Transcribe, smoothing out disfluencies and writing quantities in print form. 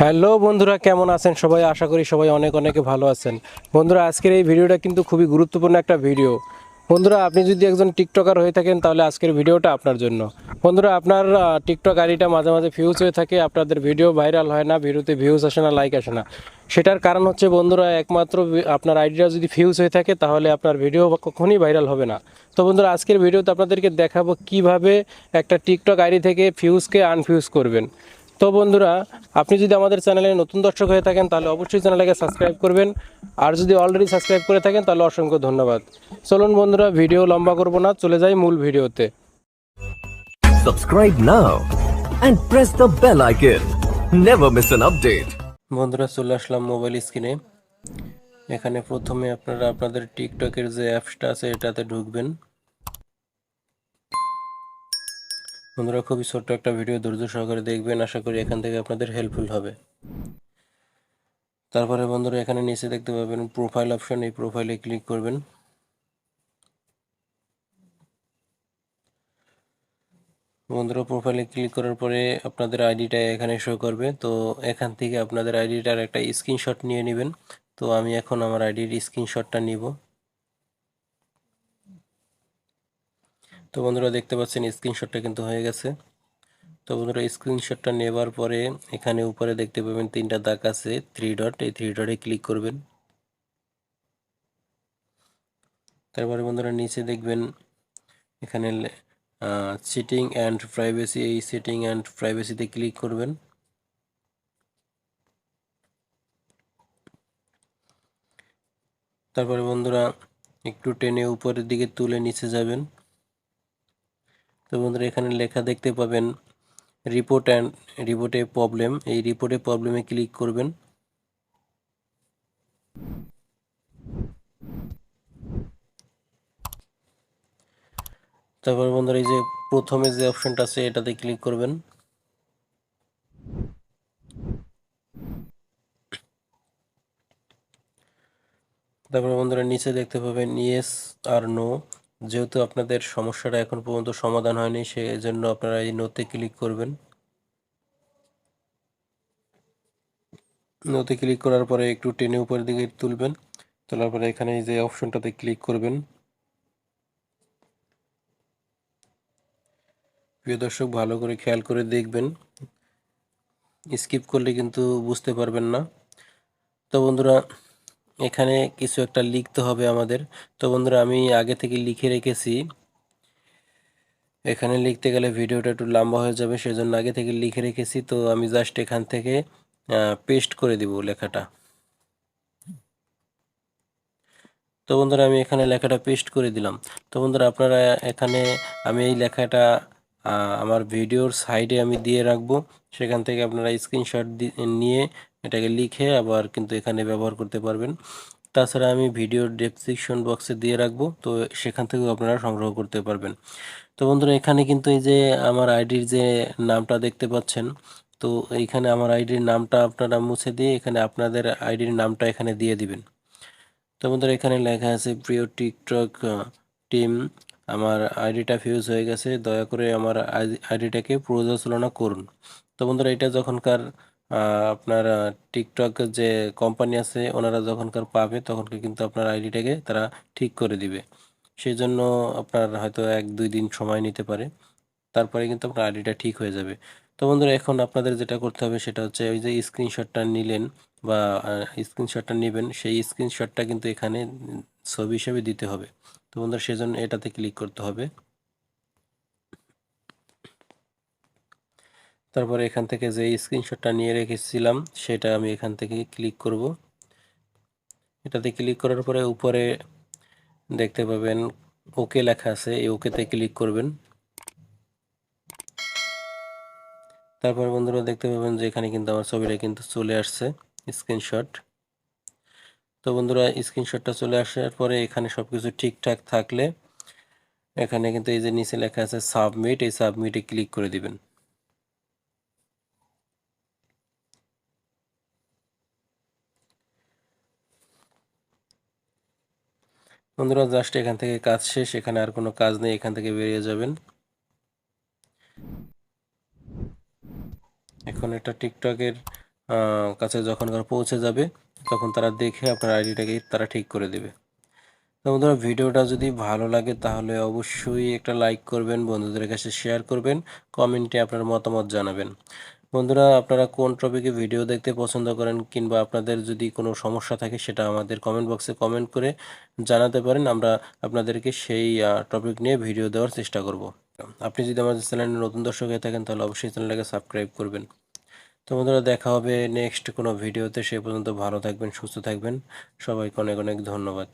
Hello বন্ধুরা, কেমন আছেন সবাই? আশা করি সবাই অনেক অনেক ভালো আছেন। বন্ধুরা, আজকের এই ভিডিওটা কিন্তু খুবই গুরুত্বপূর্ণ একটা ভিডিও। বন্ধুরা, আপনি যদি একজন টিকটকার হয়ে থাকেন তাহলে আজকের ভিডিওটা আপনার জন্য। বন্ধুরা, আপনার টিকটক আইডিটা মাঝে মাঝে ফিউজ হয়ে থাকে, আপনাদের ভিডিও ভাইরাল হয় না, ভিডিওতে ভিউজ আসে না, লাইক আসে না। সেটার কারণ হচ্ছে বন্ধুরা, একমাত্র আপনার আইডিটা যদি ফিউজ হয়ে থাকে তাহলে আপনার ভিডিও কখনোই ভাইরাল হবে না। তো বন্ধুরা, আজকের ভিডিওতে আপনাদেরকে দেখাবো কিভাবে একটা টিকটক আইডি থেকে ফিউজকে আনফিউজ করবেন। তো বন্ধুরা, আপনি যদি আমাদের চ্যানেলে নতুন দর্শক হয়ে থাকেন তাহলে অবশ্যই চ্যানেলটাকে সাবস্ক্রাইব করবেন। আর যদি অলরেডি সাবস্ক্রাইব করে থাকেন তাহলে অসংখ্য ধন্যবাদ। চলুন বন্ধুরা, ভিডিও লম্বা করব না, চলে যাই মূল ভিডিওতে। Subscribe now and press the bell icon. Never miss an update. বন্ধুরা, চলে আসলাম মোবাইল স্ক্রিনে। এখানে প্রথমে আপনারা আপনাদের টিকটকের যে অ্যাপসটা আছে এটাতে ঢুকবেন। বন্ধুরা, খুবই ছোট্ট একটা ভিডিও, ধৈর্য সহকারে দেখবেন, আশা করি এখান থেকে আপনাদের হেল্পফুল হবে। তারপরে বন্ধুরা, এখানে নিচে দেখতে পাবেন প্রোফাইল অপশন, এই প্রোফাইলে ক্লিক করবেন। বন্ধুরা, প্রোফাইলে ক্লিক করার পরে আপনাদের আইডিটা এখানে শো করবে। তো এখান থেকে আপনাদের আইডিটার একটা স্ক্রিনশট নিয়ে নেবেন। তো আমি এখন আমার আইডির স্ক্রিনশটটা নিব। তো বন্ধুরা, দেখতে পাচ্ছেন স্ক্রিনশটটা কিন্তু হয়ে গেছে। তো বন্ধুরা, স্ক্রিনশটটা নেবার পরে এখানে উপরে দেখতে পাবেন তিনটা দাগ আছে, থ্রি ডট, এই থ্রি ডটে ক্লিক করবেন। তারপরে বন্ধুরা, নিচে দেখবেন এখানে সেটিং অ্যান্ড প্রাইভেসি, এই সেটিং অ্যান্ড প্রাইভেসিতে ক্লিক করবেন। তারপরে বন্ধুরা, একটু টেনে উপরের দিকে তুলে নিচে যাবেন। তো বন্ধুরা, এখানে লেখা দেখতে পাবেন রিপোর্টে প্রবলেম, এই রিপোর্টে প্রবলেমে ক্লিক করবেন। তারপর বন্ধুরা, এই যে প্রথমে যে অপশনটা আছে এটাতে ক্লিক করবেন। তারপর বন্ধুরা, নিচে দেখতে পাবেন ইয়েস আর নো। যেহেতু আপনাদের সমস্যাটা এখন পর্যন্ত সমাধান হয়নি, সেজন্য আপনারা এই নোতে ক্লিক করবেন। নোতে ক্লিক করার পরে একটু টেনে উপরের দিকে তুলবেন। তোলার পরে এখানে এই যে অপশনটাতে ক্লিক করবেন। প্রিয় দর্শক, ভালো করে খেয়াল করে দেখবেন, স্কিপ করলে কিন্তু বুঝতে পারবেন না। তো বন্ধুরা, এখানে কিছু একটা লিখতে হবে আমাদের। তো বন্ধুরা, আমি আগে থেকে লিখে রেখেছি। এখানে লিখতে গেলে ভিডিওটা একটু লম্বা হয়ে যাবে, সেজন্য আগে থেকে লিখে রেখেছি। তো আমি জাস্ট এখান থেকে পেস্ট করে দিব লেখাটা। তো বন্ধুরা, আমি এখানে লেখাটা পেস্ট করে দিলাম। তো বন্ধুরা, আপনারা এখানে আমি এই লেখাটা আমার ভিডিওর সাইডে আমি দিয়ে রাখবো। সেখান থেকে আপনারা স্ক্রিনশট নিয়ে এটাকে লিখে আবার কিন্তু এখানে ব্যবহার করতে পারবেন। তাছাড়া আমি ভিডিওর ডেসক্রিপশন বক্সে দিয়ে রাখবো, তো সেখান থেকেও আপনারা সংগ্রহ করতে পারবেন। তো বন্ধুরা, এখানে কিন্তু এই যে আমার আইডির যে নামটা দেখতে পাচ্ছেন, তো এইখানে আমার আইডির নামটা আপনারা মুছে দিয়ে এখানে আপনাদের আইডির নামটা এখানে দিয়ে দিবেন। তো বন্ধুরা, এখানে লেখা আছে প্রিয় টিকটক টিম, আমার আইডিটা ফিউজ হয়ে গেছে, দয়া করে আমার আইডিটাকে পর্যালোচনা করুন। তো বন্ধুরা, এটা যখনকার আপনার টিকটক যে কোম্পানি আছে ওনারা যখনকার পাবে তখনকার কিন্তু আপনার আইডিটাকে তারা ঠিক করে দিবে। সেই জন্য আপনার হয়তো 1-2 দিন সময় নিতে পারে, তারপরে কিন্তু আপনার আইডিটা ঠিক হয়ে যাবে। তো বন্ধুরা, এখন আপনাদের যেটা করতে হবে সেটা হচ্ছে ওই যে স্ক্রিনশটটা নিলেন বা স্ক্রিনশটটা নেবেন, সেই স্ক্রিনশটটা কিন্তু এখানে ছবি হিসেবে দিতে হবে। তো বন্ধুরা, সেজন্য এটাতে ক্লিক করতে হবে। তারপরে এখান থেকে যে স্ক্রিনশটটা নিয়ে রেখেছিলাম সেটা আমি এখান থেকে ক্লিক করব। এটাতে ক্লিক করার পরে উপরে দেখতে পাবেন ওকে লেখা আছে, এই ওকেতে ক্লিক করবেন। তারপর বন্ধুরা, দেখতে পাবেন যে এখানে কিন্তু আমার ছবিটা কিন্তু চলে আসছে স্ক্রিনশট। তো বন্ধুরা, স্ক্রিনশটটা চলে আসার পরে এখানে সবকিছু ঠিকঠাক থাকলে এখানে কিন্তু এই যে নিচে লেখা আছে সাবমিট, এই সাবমিটে ক্লিক করে দিবেন। বন্ধুরা, জাস্ট এখান থেকে কাজ শেষ, এখানে আর কোনো কাজ নেই, এখান থেকে বেরিয়ে যাবেন। এখন একটা টিকটকের কাছে যখন পৌঁছে যাবে তখন তারা দেখে আপনার আইডিটাকে তারা ঠিক করে দেবে। তো বন্ধুরা, ভিডিওটা যদি ভালো লাগে তাহলে অবশ্যই একটা লাইক করবেন, বন্ধুদের কাছে শেয়ার করবেন, কমেন্টে আপনার মতামত জানাবেন। বন্ধুরা, আপনারা কোন টপিকে ভিডিও দেখতে পছন্দ করেন কিংবা আপনাদের যদি কোনো সমস্যা থাকে সেটা আমাদের কমেন্ট বক্সে কমেন্ট করে জানাতে পারেন। আমরা আপনাদেরকে সেই টপিক নিয়ে ভিডিও দেওয়ার চেষ্টা করব। আপনি যদি আমাদের চ্যানেলে নতুন দর্শক হয়ে থাকেন তাহলে অবশ্যই চ্যানেলটাকে সাবস্ক্রাইব করবেন। তো বন্ধুরা, দেখা হবে নেক্সট কোনো ভিডিওতে। সে পর্যন্ত ভালো থাকবেন, সুস্থ থাকবেন। সবাইকে অনেক অনেক ধন্যবাদ।